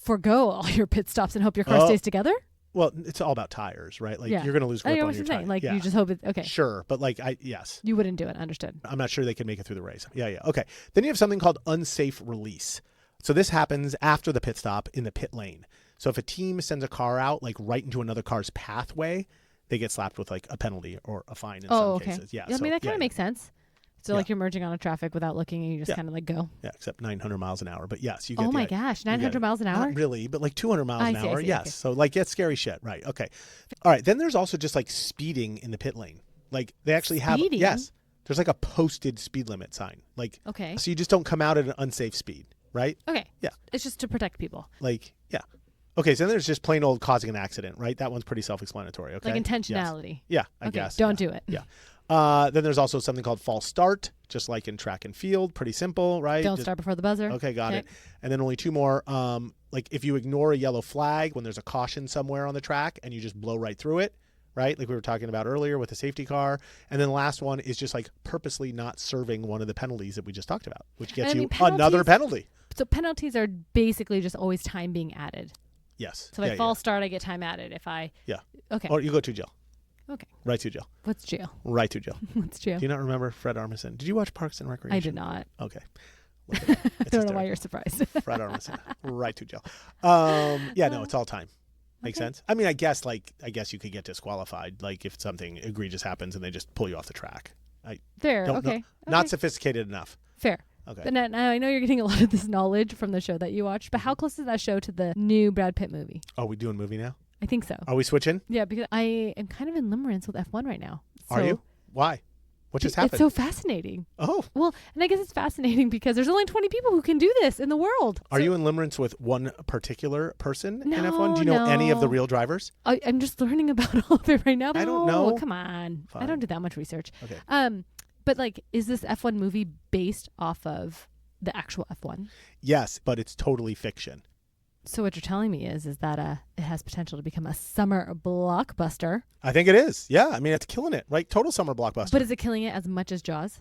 forgo all your pit stops and hope your car stays together. Well, it's all about tires, right? Like you're going to lose grip on your tire. Like you just hope it's okay. Sure, but like yes. You wouldn't do it. Understood. I'm not sure they can make it through the race. Yeah. Okay. Then you have something called unsafe release. So this happens after the pit stop in the pit lane. So if a team sends a car out like right into another car's pathway, they get slapped with like a penalty or a fine in some cases. Yeah. I mean, that kind of makes sense. So like you're merging on a traffic without looking and you just kind of like go. Yeah, except 900 miles an hour. But yes, you get Oh my gosh, 900 miles an hour? Not really, but like 200 miles an hour. See, yes. okay. So like it's scary shit. Right. Okay. All right. Then there's also just like speeding in the pit lane. Like they actually have. Yes. There's like a posted speed limit sign. Like. Okay. So you just don't come out at an unsafe speed. Right? Okay. Yeah. It's just to protect people. Like, yeah. Okay, so then there's just plain old causing an accident, right? That one's pretty self-explanatory, okay? Like intentionality. Yes. Yeah, I guess. Don't do it. Yeah. Then there's also something called false start, just like in track and field. Pretty simple, right? Don't start before the buzzer. Okay, got it. And then only 2 more. Like if you ignore a yellow flag when there's a caution somewhere on the track and you just blow right through it, right? Like we were talking about earlier with the safety car. And then the last one is just like purposely not serving one of the penalties that we just talked about, which gets you another penalty. So penalties are basically just always time being added. Yes. So if I false start, I get time added. If I... Yeah. Okay. Or you go to jail. Okay. Right to jail. What's jail? Right to jail. What's jail? Do you not remember Fred Armisen? Did you watch Parks and Recreation? I did not. Okay. I don't know why you're surprised. Fred Armisen. Right to jail. No, it's all time. Make sense? I mean, I guess you could get disqualified, like if something egregious happens and they just pull you off the track. Fair. Okay. Not sophisticated enough. Fair. Okay. But now I know you're getting a lot of this knowledge from the show that you watched, but how close is that show to the new Brad Pitt movie? Are we doing movie now? I think so. Are we switching? Yeah, because I am kind of in limerence with F1 right now. Are you? Why? What just happened? It's so fascinating. Oh. Well, and I guess it's fascinating because there's only 20 people who can do this in the world. Are you in limerence with one particular person in F1? Do you know any of the real drivers? I'm just learning about all of it right now. I don't know. Come on. Fine. I don't do that much research. Okay. But like, is this F1 movie based off of the actual F1? Yes, but it's totally fiction. So what you're telling me is that it has potential to become a summer blockbuster. I think it is. Yeah, I mean it's killing it, right? Total summer blockbuster. But is it killing it as much as Jaws?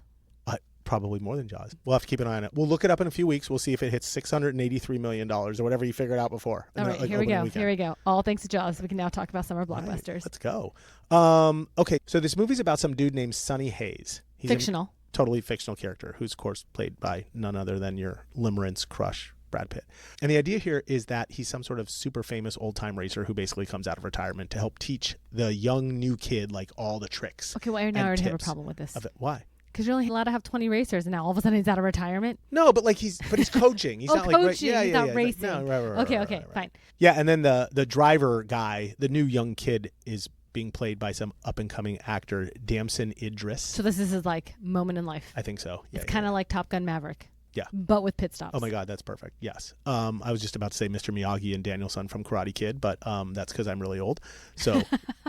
Probably more than Jaws. We'll have to keep an eye on it. We'll look it up in a few weeks. We'll see if it hits $683 million or whatever you figured out before. All right, here we go. Here we go. All thanks to Jaws. We can now talk about summer blockbusters. Right, let's go. Okay, so this movie's about some dude named Sonny Hayes. He's fictional. Totally fictional character who's, of course, played by none other than your limerence crush, Brad Pitt. And the idea here is that he's some sort of super famous old-time racer who basically comes out of retirement to help teach the young new kid like all the tricks. Okay, well, I already have a problem with this. Why? Because you're only allowed to have 20 racers, and now all of a sudden he's out of retirement. No, but like he's coaching. He's not coaching. Like he's not racing. Like, no, right, okay, fine. Yeah, and then the driver guy, the new young kid, is being played by some up and coming actor, Damson Idris. So this is his like moment in life. I think so. Yeah, it's kind of like Top Gun Maverick. Yeah. But with pit stops. Oh my God, that's perfect. Yes. I was just about to say Mr. Miyagi and Daniel-san from Karate Kid, but that's because I'm really old. So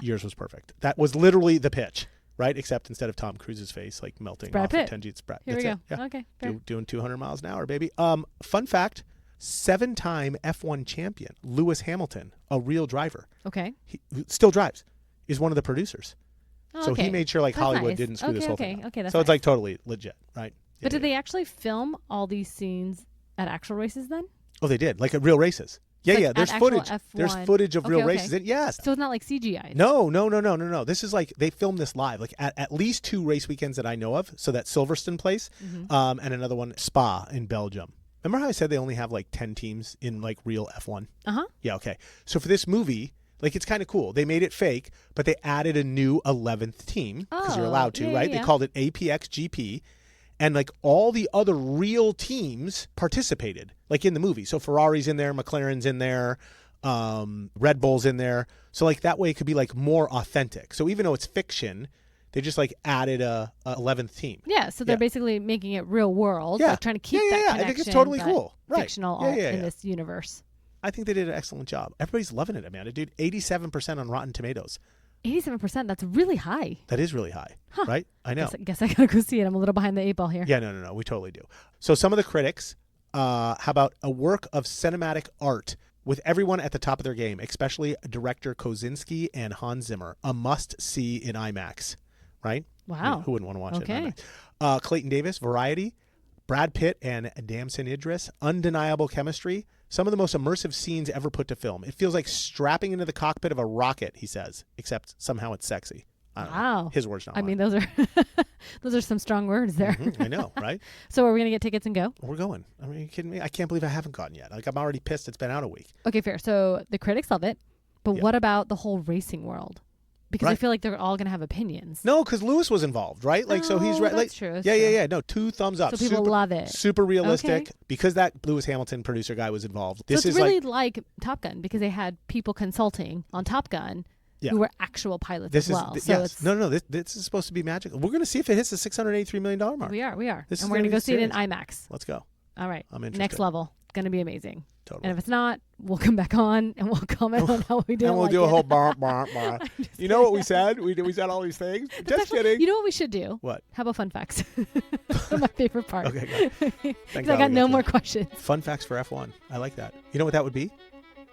yours was perfect. That was literally the pitch, right? Except instead of Tom Cruise's face like melting Brad off Pitt. at 10 G, it's Brad. Here That's we it. go. Yeah. Okay. Fair. Doing 200 miles an hour, baby. Fun fact, 7-time F1 champion Lewis Hamilton, a real driver. Okay. He still drives, is one of the producers. Oh, So okay. he made sure like That's Hollywood nice. didn't screw this whole thing up. Okay, that's so it's nice. like totally legit, right? But did they actually film all these scenes at actual races then? Oh, they did, like at real races. Yeah, Like yeah. There's at actual footage. F1. There's footage of real races. And yes. So it's not like CGI. No. This is like they filmed this live, like at least 2 race weekends that I know of. So that's Silverstone Place, and another one Spa in Belgium. Remember how I said they only have like 10 teams in like real F1? Yeah. Okay. So for this movie, like it's kind of cool. They made it fake, but they added a new 11th team because you're allowed to, right? Yeah. They called it APX GP. And like all the other real teams participated, like in the movie. So Ferrari's in there, McLaren's in there, Red Bull's in there. So like that way it could be like more authentic. So even though it's fiction, they just like added a 11th team. Yeah, so they're basically making it real world, Yeah. like trying to keep that connection. I think it's totally cool. Right. Fictional in this universe. I think they did an excellent job. Everybody's loving it, Amanda. Dude, 87% on Rotten Tomatoes. 87%, that's really high. That is really high, right? I know. Guess I gotta go see it. I'm a little behind the 8 ball here. Yeah, no. We totally do. So some of the critics, how about a work of cinematic art with everyone at the top of their game, especially director Kosinski and Hans Zimmer, a must-see in IMAX, right? Wow. I mean, who wouldn't want to watch it in IMAX? Clayton Davis, Variety, Brad Pitt and Damson Idris, undeniable chemistry. Some of the most immersive scenes ever put to film. It feels like strapping into the cockpit of a rocket, he says, except somehow it's sexy. I don't know. His words, not mine. I mean, those are some strong words there. I know, right? So are we going to get tickets and go? We're going. I mean, are you kidding me? I can't believe I haven't gone yet. Like, I'm already pissed it's been out a week. Okay, fair. So the critics love it, but what about the whole racing world? Because I feel like they're all going to have opinions. No, because Lewis was involved, right? Like, so he's right. That's Like, true. Yeah. No, 2 thumbs up. So people love it. Super realistic. Okay. Because that Lewis Hamilton producer guy was involved. So it's really like Top Gun because they had people consulting on Top Gun who were actual pilots as well. No. This is supposed to be magical. We're going to see if it hits the $683 million mark. We are. And we're going to go see it in IMAX. Let's go. All right. I'm interested. Next level. Going to be amazing. Totally. And if it's not, we'll come back on and we'll comment on how we did. And we'll do a whole bar. You know what we said? We said all these things. Just kidding. You know what we should do? What? How about fun facts? My favorite part. Okay, good. Because I got no more questions. Fun facts for F1. I like that. You know what that would be?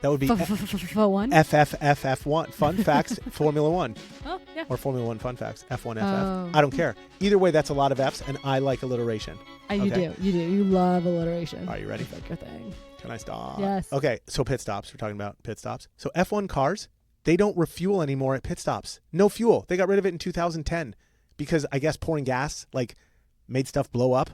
That would be F1? FFFF1. Fun facts, Formula 1. Oh, yeah. Or Formula 1 fun facts. F1, FF. I don't care. Either way, that's a lot of Fs, and I like alliteration. You do. You love alliteration. Are you ready? It's like your thing. Can I stop? Yes. Okay, so pit stops. We're talking about pit stops. So F1 cars, they don't refuel anymore at pit stops. No fuel. They got rid of it in 2010 because I guess pouring gas like made stuff blow up.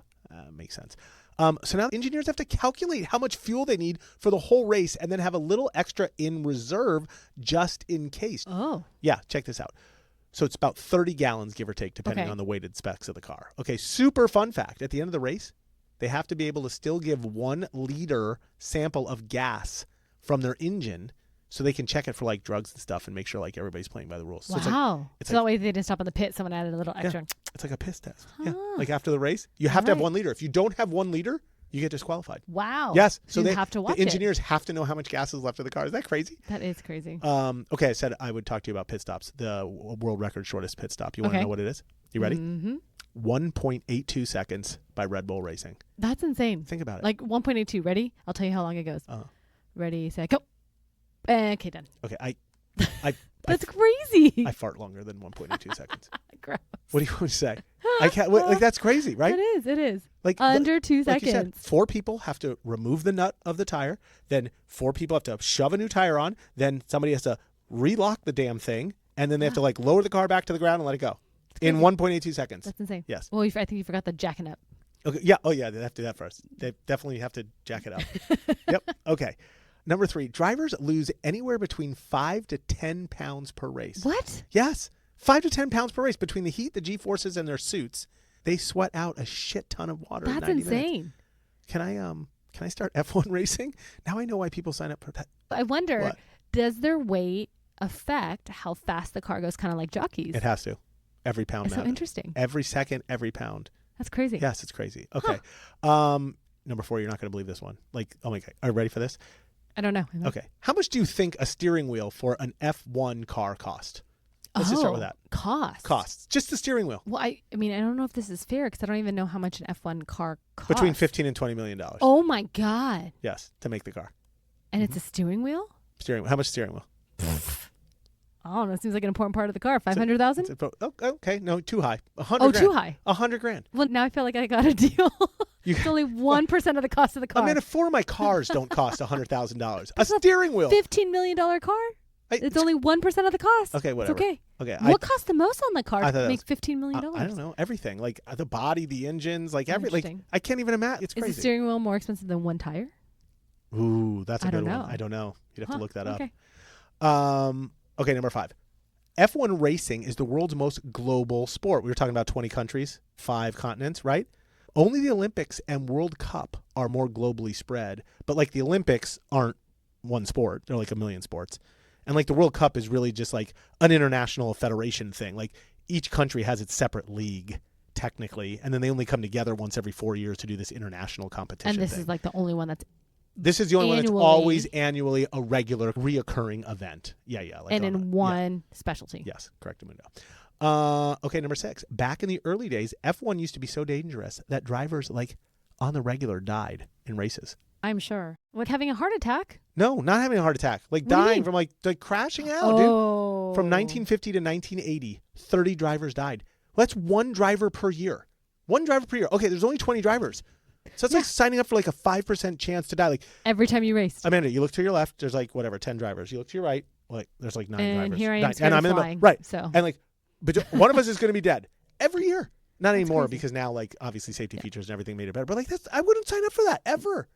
Makes sense. So now engineers have to calculate how much fuel they need for the whole race and then have a little extra in reserve just in case. Oh. Yeah, check this out. So it's about 30 gallons, give or take, depending on the weighted specs of the car. Okay, super fun fact. At the end of the race, they have to be able to still give 1 liter sample of gas from their engine so they can check it for like drugs and stuff and make sure like everybody's playing by the rules. So wow. So that way they didn't stop in the pit. Someone added a little extra. Yeah, it's like a piss test. Yeah. Like after the race, you have to have 1 liter. If you don't have 1 liter, you get disqualified. Wow. Yes. So you have to watch the engineers have to know how much gas is left in the car. Is that crazy? That is crazy. Okay, I said I would talk to you about pit stops. The world record shortest pit stop. You want to know what it is? You ready? Mm-hmm. 1.82 seconds by Red Bull Racing. That's insane. Think about it. Like 1.82. Ready? I'll tell you how long it goes. Ready, set, go. Okay, done. Okay, That's crazy. I fart longer than 1.82 seconds. Gross. What do you want to say? I can't. Like that's crazy, right? It is. Like under 2 like seconds. You said, 4 people have to remove the nut of the tire. Then 4 people have to shove a new tire on. Then somebody has to relock the damn thing, and then they have to like lower the car back to the ground and let it go in 1.82 seconds. That's insane. Yes. Well, I think you forgot the jacking up. Okay. Yeah. Oh, yeah. They have to do that first. They definitely have to jack it up. Yep. Okay. Number 3, drivers lose anywhere between 5 to 10 pounds per race. What? Yes. 5 to 10 pounds per race between the heat, the G-forces, and their suits. They sweat out a shit ton of water. That's in 90 insane. Minutes. Can I start F1 racing? Now I know why people sign up for that. I wonder, What? does their weight affect how fast the car goes, kind of like jockeys? It has to. Every pound That's matters. so interesting. Every second, every pound. That's crazy. Yes, it's crazy. Okay. number 4, you're not going to believe this one. Like, oh my God. Are you ready for this? I don't know. Okay. How much do you think a steering wheel for an F1 car cost? Let's just start with that. Costs. Just the steering wheel. Well, I mean, I don't know if this is fair because I don't even know how much an F1 car costs. Between $15 and $20 million. Oh my God. Yes, to make the car. And it's a steering wheel? Steering wheel. How much steering wheel? I don't know. It seems like an important part of the car. 500,000? Oh, okay. No, too high. 100 Oh, grand. too high. 100 grand. Well, now I feel like I got a deal. It's only 1% of the cost of the car. I mean, 4 of my cars don't cost $100,000. A steering wheel. $15 million car? It's only 1% of the cost. Okay, whatever. It's okay. Okay. What cost the most on the car to make $15 million? I don't know. Everything. Like the body, the engines, like everything. I can't even imagine. It's crazy. Is the steering wheel more expensive than one tire? Ooh, that's a good one. I don't know. You'd have to look that up. Okay, number 5. F1 racing is the world's most global sport. We were talking about 20 countries, 5 continents, right? Only the Olympics and World Cup are more globally spread. But like the Olympics aren't one sport. They're like a million sports. And like the World Cup is really just like an international federation thing. Like each country has its separate league technically. And then they only come together once every 4 years to do this international competition. And this is like the only one that's This is the only one that's always annually a regular, reoccurring event. Yeah. Like and in one specialty. Yes, correct, Mundo. Okay, number 6. Back in the early days, F1 used to be so dangerous that drivers, like, on the regular died in races. I'm sure. Like having a heart attack? No, not having a heart attack. Like dying from like crashing out, dude. From 1950 to 1980, 30 drivers died. Well, that's one driver per year. One driver per year. Okay, there's only 20 drivers. So it's like signing up for like a 5% chance to die. Like every time you race. Amanda, you look to your left, there's like 10 drivers. You look to your right, like there's like 9 drivers. And here I am and I'm in the flying, right. So. And like, but one of us is going to be dead every year. Not anymore because now like obviously safety features and everything made it better. But like I wouldn't sign up for that ever.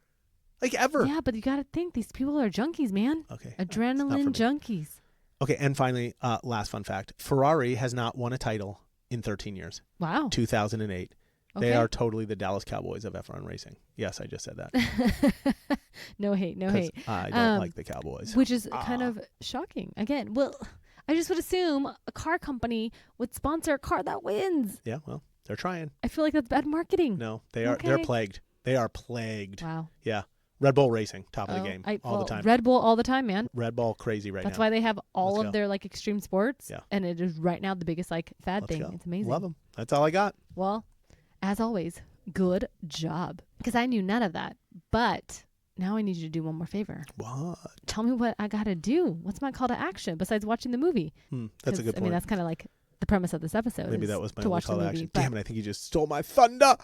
Like ever. Yeah, but you got to think these people are junkies, man. Okay. Adrenaline junkies. Okay, and finally, last fun fact. Ferrari has not won a title in 13 years. Wow. 2008. Okay. They are totally the Dallas Cowboys of F1 racing. Yes, I just said that. No hate. I don't like the Cowboys. Which is kind of shocking. Again, well, I just would assume a car company would sponsor a car that wins. Yeah, well, they're trying. I feel like that's bad marketing. No, they are. Okay. They're plagued. They are plagued. Wow. Yeah. Red Bull Racing, top of the game, all the time. Red Bull all the time, man. Red Bull crazy right now. That's why they have all of their like extreme sports. Yeah. And it is right now the biggest like fad thing. It's amazing. Love them. That's all I got. Well, as always, good job. Because I knew none of that. But now I need you to do one more favor. What? Tell me what I got to do. What's my call to action besides watching the movie? That's a good point. I mean, that's kind of like the premise of this episode. Maybe that was my call to action. Damn it, I think you just stole my thunder.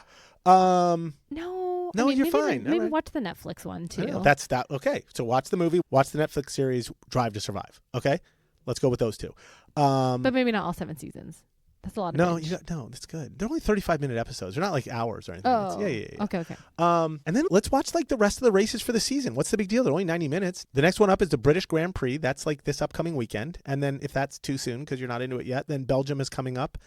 No, you're fine. Maybe watch the Netflix one too. That's that. Okay, so watch the movie, watch the Netflix series Drive to Survive. Okay, let's go with those two. But maybe not all 7 seasons. That's a lot of No, that's good. They're only 35-minute episodes. They're not like hours or anything. Oh, yeah. Okay. And then let's watch like the rest of the races for the season. What's the big deal? They're only 90 minutes. The next one up is the British Grand Prix. That's like this upcoming weekend. And then if that's too soon because you're not into it yet, then Belgium is coming up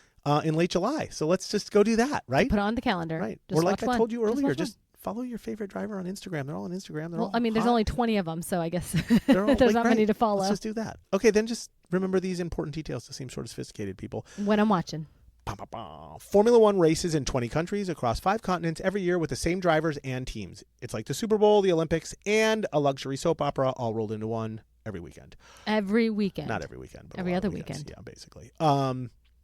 in late July. So let's just go do that, right? Put it on the calendar. Right. Just or like I told you earlier, just follow your favorite driver on Instagram. They're all on Instagram. Well, I mean, there's only 20 of them, so I guess there's like, not many to follow. Let's just do that. Okay, then just remember these important details to seem sort of sophisticated, people. When I'm watching. Formula One races in 20 countries across 5 continents every year with the same drivers and teams. It's like the Super Bowl, the Olympics, and a luxury soap opera all rolled into one every weekend. Every weekend. Not every weekend, but every other weekend. Yeah, basically.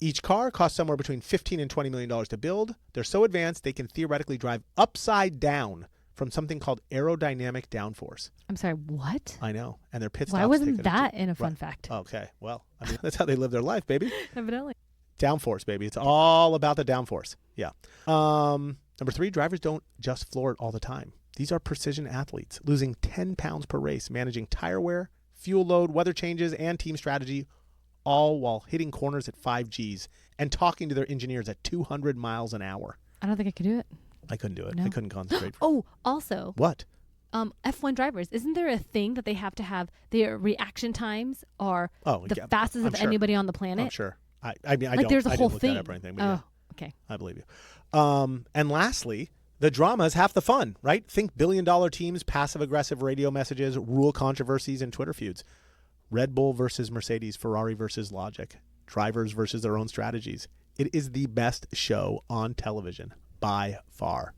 Each car costs somewhere between $15 and $20 million to build. They're so advanced they can theoretically drive upside down from something called aerodynamic downforce. I'm sorry, what? I know. And their pit stops. Why wasn't that in a fun fact? Okay, well, I mean, that's how they live their life, baby. Evidently. Downforce, baby. It's all about the downforce. Yeah. Number 3, drivers don't just floor it all the time. These are precision athletes, losing 10 pounds per race, managing tire wear, fuel load, weather changes, and team strategy, all while hitting corners at 5 Gs and talking to their engineers at 200 miles an hour. I don't think I could do it. I couldn't do it. No. I couldn't concentrate. Also. What? F1 drivers, isn't there a thing that they have to have their reaction times are the fastest of anybody on the planet? I'm sure. I mean, there's a whole thing. That up or anything, but okay. I believe you. And lastly, the drama is half the fun, right? Think billion-dollar teams, passive-aggressive radio messages, rule controversies, and Twitter feuds. Red Bull versus Mercedes, Ferrari versus logic, drivers versus their own strategies. It is the best show on television by far.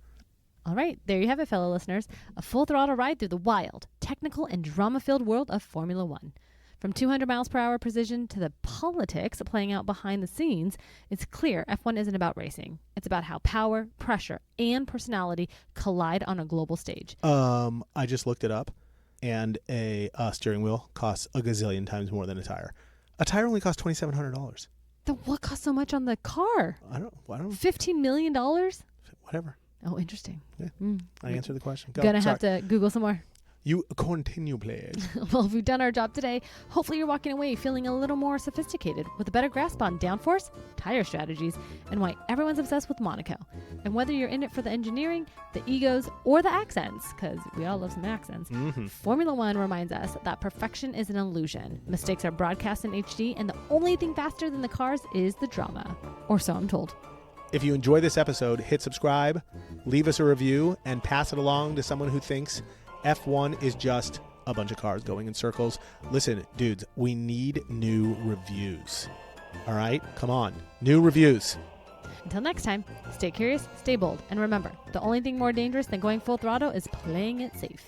All right, there you have it, fellow listeners. A full throttle ride through the wild, technical, and drama-filled world of Formula One. From 200 miles per hour precision to the politics playing out behind the scenes, it's clear F1 isn't about racing. It's about how power, pressure, and personality collide on a global stage. I just looked it up, and a steering wheel costs a gazillion times more than a tire. A tire only costs $2,700. Then what costs so much on the car? I don't know. $15 million? Whatever. Oh, interesting. Yeah. I answered the question. Go. Gonna have to Google some more. You continue, please. Well, if we've done our job today, hopefully you're walking away feeling a little more sophisticated with a better grasp on downforce, tire strategies, and why everyone's obsessed with Monaco. And whether you're in it for the engineering, the egos, or the accents, because we all love some accents, Formula One reminds us that perfection is an illusion. Mistakes are broadcast in HD, and the only thing faster than the cars is the drama. Or so I'm told. If you enjoy this episode, hit subscribe, leave us a review, and pass it along to someone who thinks F1 is just a bunch of cars going in circles. Listen, dudes, we need new reviews. All right? Come on. New reviews. Until next time, stay curious, stay bold, and remember, the only thing more dangerous than going full throttle is playing it safe.